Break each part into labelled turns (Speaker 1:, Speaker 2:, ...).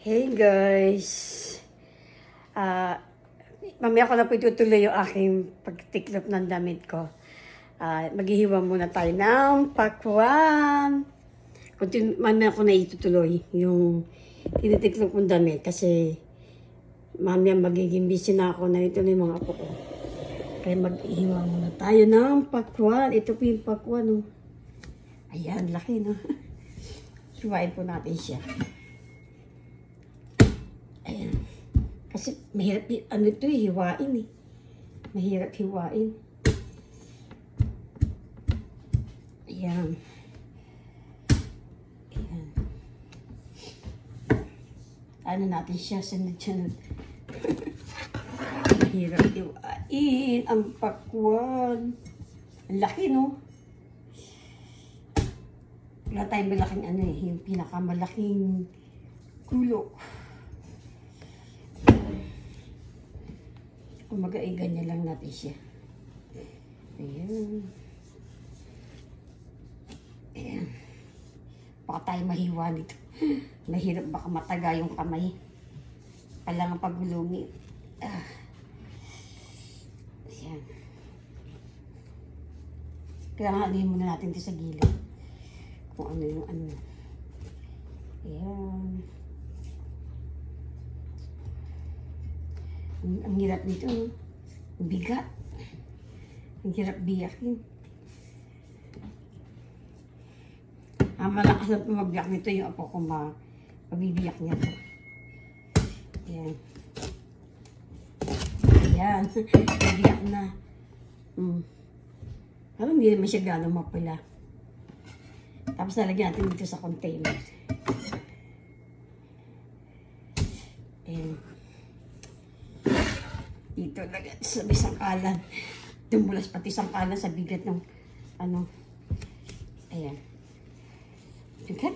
Speaker 1: Hey guys! Ah, mamaya ko na po itutuloy yung aking pagtiklop ng damit ko. Maghihiwa muna tayo ng pakwan. Mamaya ko na itutuloy yung tinitiklop kong damit kasi mamaya magiging busy na ako na ituloy yung mga apo ko. Kaya maghihiwa muna tayo ng pakwan. Ito po yung pakwan. Oh. Ayan, laki no. Hiwain po natin siya. Ayan. Kasi mahirap, ano ito hiwain eh. Mahirap hiwain. Ayan. Ayan. Ano natin siya, sunod-sunod. Mahirap hiwain ang pakwan. Ang laki no. Wala tayong malaking ano eh, yung pinakamalaking kulo. Kumaga ay ganyan lang natin siya. Ayan. Ayan. Baka tayo mahiwa nito. Mahirap baka mataga yung kamay. Kailangan pagulungi. Ayan. Kailangan alihin muna natin ito sa gilid. Kung ano yung ano. Ayan. Ang hirap nito, no? Ang bigat. Ang hirap biyakin. Ang malakas na pumabiyak nito yung apo ko mabibiyak niya to. Ayan. Ayan. Mabiyak na. Pero hindi naman siya gano'ng mapula. Tapos nalagyan natin dito sa container. Ayan. Dito lagyan sa sangkalan. Dumulas pati sangkalan sa bigat ng ano. Ayan. Bigat.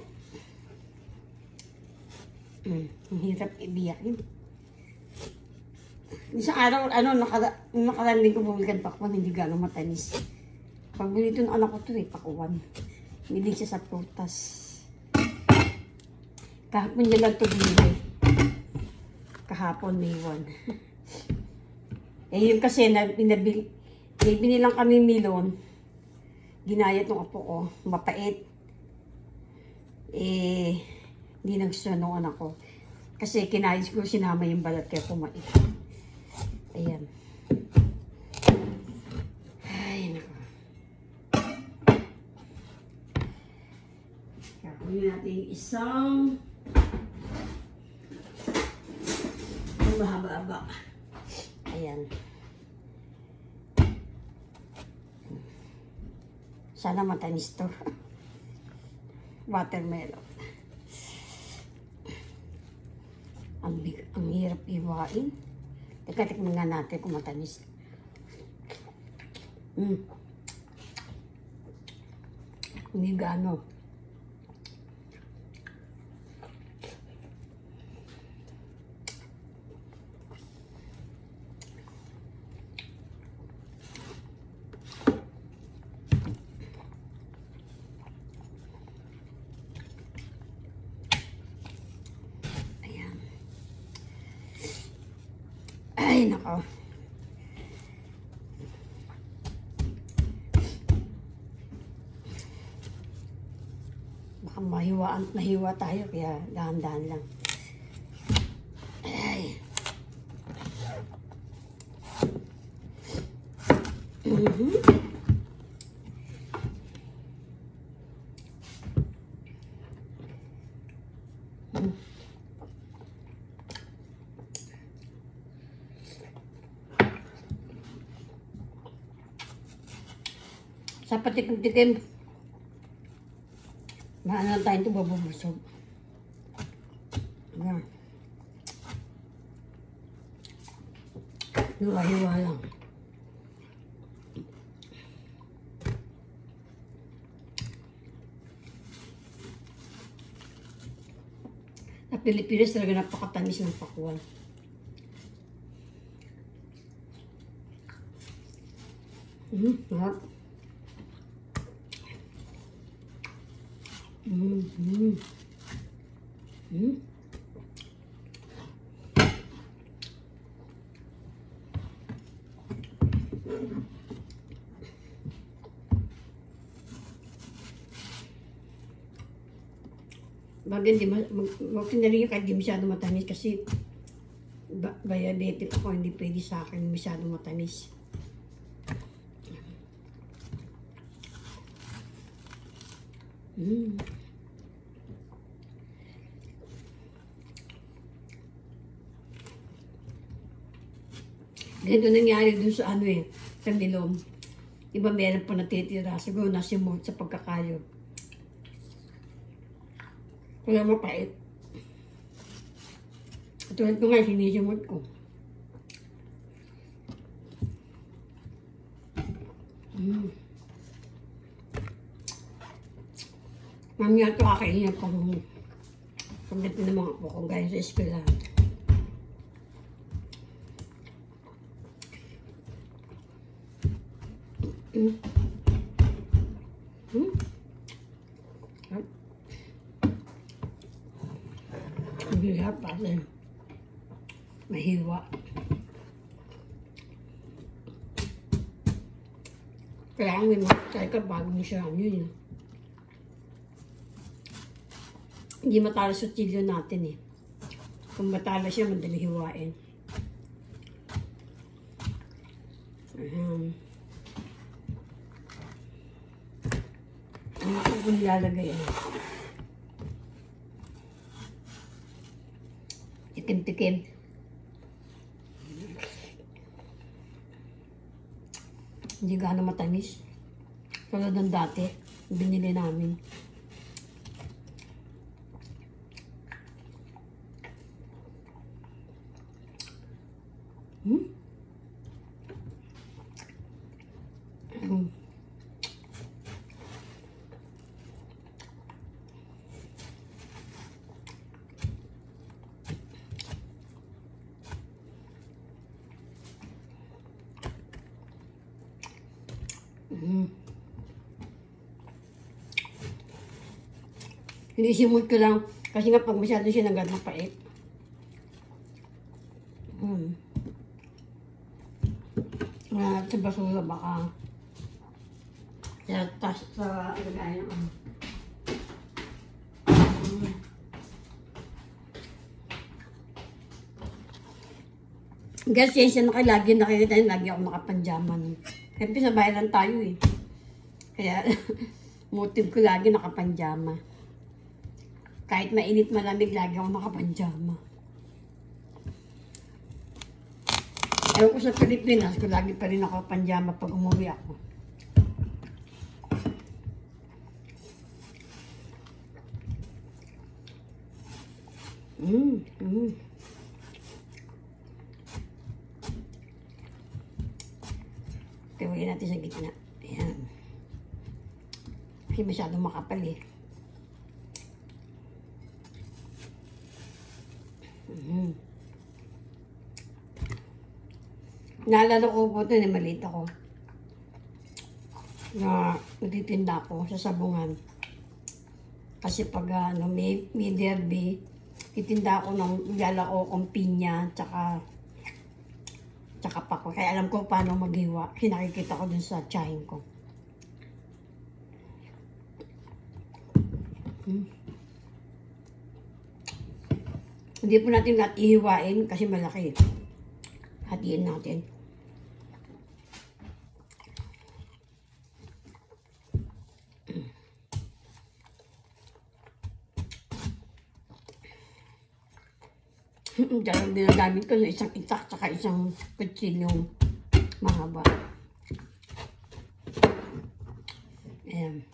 Speaker 1: Ang hirap ibiyakin. Isang araw, nakarating ko bumilikan pakwan, hindi gano'ng matanis. Pag bulito ng anak ko ito pakwan. Hindi siya sa prutas. Kahapon niya lang ito binili. Kahapon, May 1. Yun kasi, binilang kami milon. Ginayat ng apo ko. Mapait. Hindi nagsusunod ng anak ko. Kasi kinayos ko sinama yung balat kaya kumait. Ayan. Ay, nako. Kakunin natin yung isang mahaba-haba. Ayan. Sana matanis to. Watermelon. Ang hirap iwain. Teka, tikman nga natin kung matanis. Hindi gaano. Ay, nako. Baka mahiwa tayo, kaya dahan-dahan lang. Ay. Sa patikim-tikim, maano lang tayo ito babubusog. Ayan. Hiwa-hiwa lang. Sa Pilipinas talaga napakatamis ng pakwan. Sarap. Bagay, okay na rin yung kahit di masyado matamis kasi diabetic ako, hindi pwede sa akin masyado matamis. Ganito nangyari dun sa ano eh, sa milom. Iba meron pa natitira, siguro nasimot sa pagkakayo. Kaya mapait. Tulad ko nga, sinisimot ko. Mamaya ito kakainin ko pagdating ng mga po kung galing sa eskwela. Hindi pa rin mahiwa. Kailangan may makakay ka bago mo siya ano yun. Hindi matalas sa chilyo natin eh. Kung matalas siya, madali hiwain. Ano ko nilalagay eh. Tikim-tikim. Hindi gaano matamis. Tulad ng dati, binili namin. Hindi simot ko lang kasi nga pag masyado siya mapait. Sa basura baka sa lagayan ng Guys, yan siya na kayo lagi nakikita yun, lagi ako nakapanjama. Siyempre sa bahay lang tayo eh. Kaya, motive ko lagi nakapanjama. Kahit mainit malamig, lagi ako nakapanjama. Ewan ko sa Pilipinas, ko lagi pa rin nakapanjama pag umuwi ako. Tiwain natin sa gitna. Ayan. Kasi masyadong makapal eh. Naalala ko po ito, maliit ako. Na nagtitinda ako sa sabungan. Kasi pag may derby, titinda ako ng lalako kong pinya, tsaka pako. Kaya alam ko paano maghiwa. Kasi nakikita ko dun sa tiyahin ko. Hindi po natin lahat ihiwain kasi malaki. Hatiin natin. Dahil ginagamit ko na isang itak tsaka isang kutsilyong mahaba. Ayan.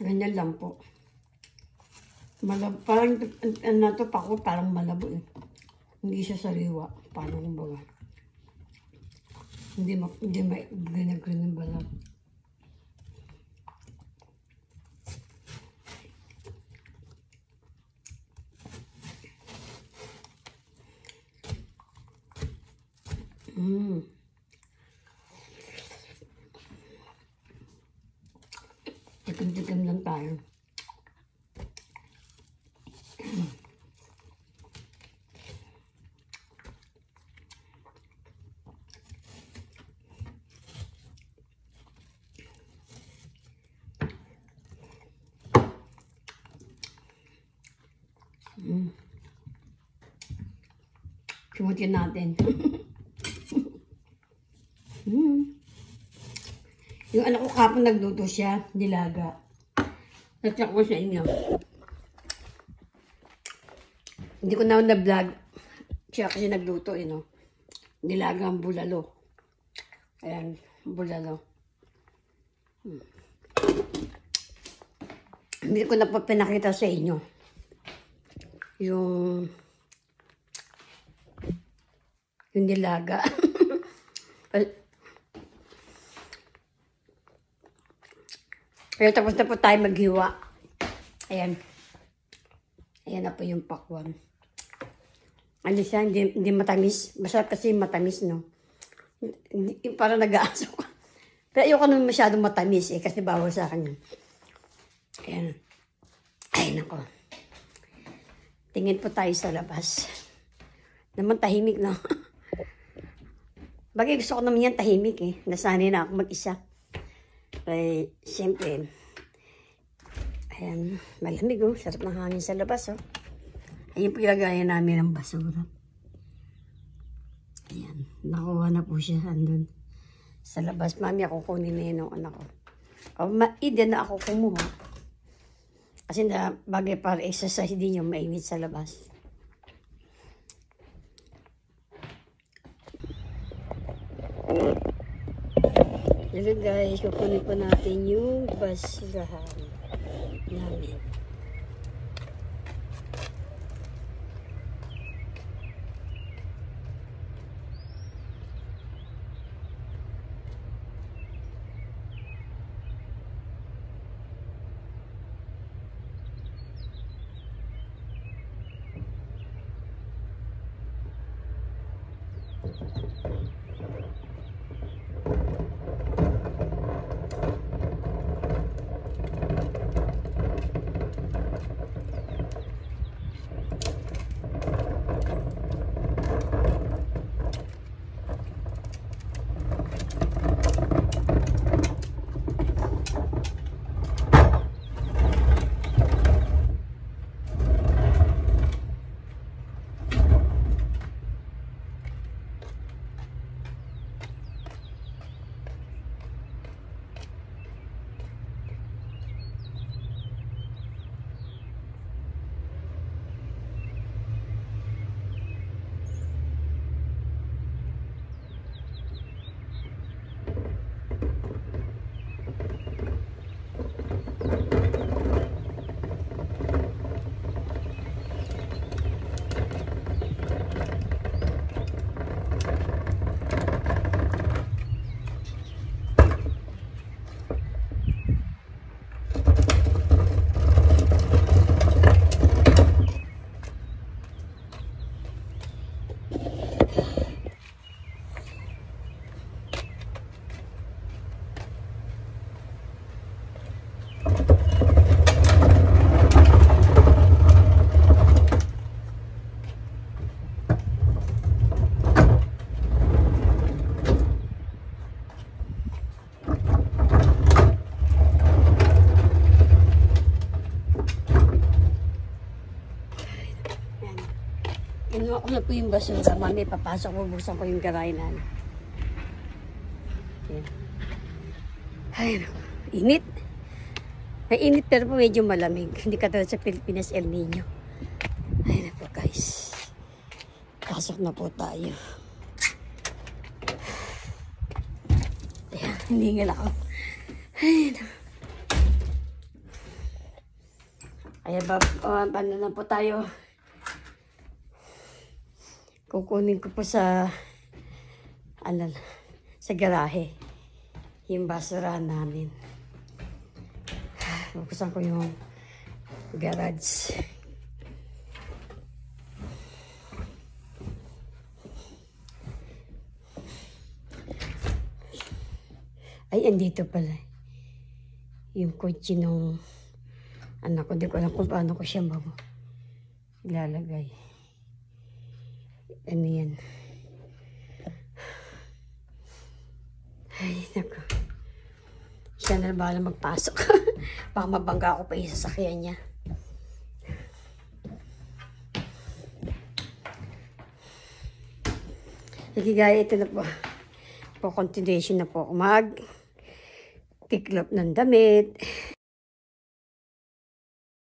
Speaker 1: Ganyan lang po. Parang ano to pa ko, parang malabo eh. Hindi siya sariwa. Paano kumbaga? Hindi green ng balat. Tikim-tikim lang tayo. Simutin natin. Yung anak ko kapon nagluto siya, nilaga. Nagsak ko sa inyo. Hindi ko na na-vlog. Siya kasi nagluto, no? Nilaga ang bulalo. Ayan, bulalo. Hindi ko na pa pinakita sa inyo. Yung nilaga. Pero tapos na po tayo maghiwa. Ayan. Ayan na po yung pakwan. Ano siya, hindi matamis. Masarap kasi matamis, no? Parang nag-aaso ka. Pero ayoko naman masyadong matamis kasi bawal sa akin yun. Ayan. Ay, nako. Tingin po tayo sa labas. Naman tahimik, no? Bagay gusto ko naman yan tahimik Nasanay na ako mag-isa. Ay, siyempre. Ayan, malamig Sarap ng hangin sa labas Ayan po ilagayan namin ang basura. Ayan, nakuha na po siya andun sa labas. Mami, ako kunin na yun ng anak ko. Hindi na ako kumuha. Kasi na bagay para exercise din yung mainit sa labas. Hello guys, kukunin po natin yung basurahan namin. Kinuha ko na po yung basura. Mami, papasok ko, buksan ko yung garainan. Ayan. Ay, init. Mainit pero po medyo malamig. Hindi katulad sa Pilipinas, El Nino. Ay, na po guys. Pasok na po tayo. Ayan, hiningal ako. Ay, ayan ba, paano na po tayo? Kukunin ko po sa sa garahe yung basura namin. Buksan ko yung garage. Ay, andito pala yung kotse nung anak ko. Hindi ko alam kung paano ko siya ilalagay. Ano yan? Ay, naku. Siya na bahala magpasok. Baka mabangga ako pa yung sasakyan niya. Hikigaya, ito na po. Po continuation na po ako mag tiklop ng damit.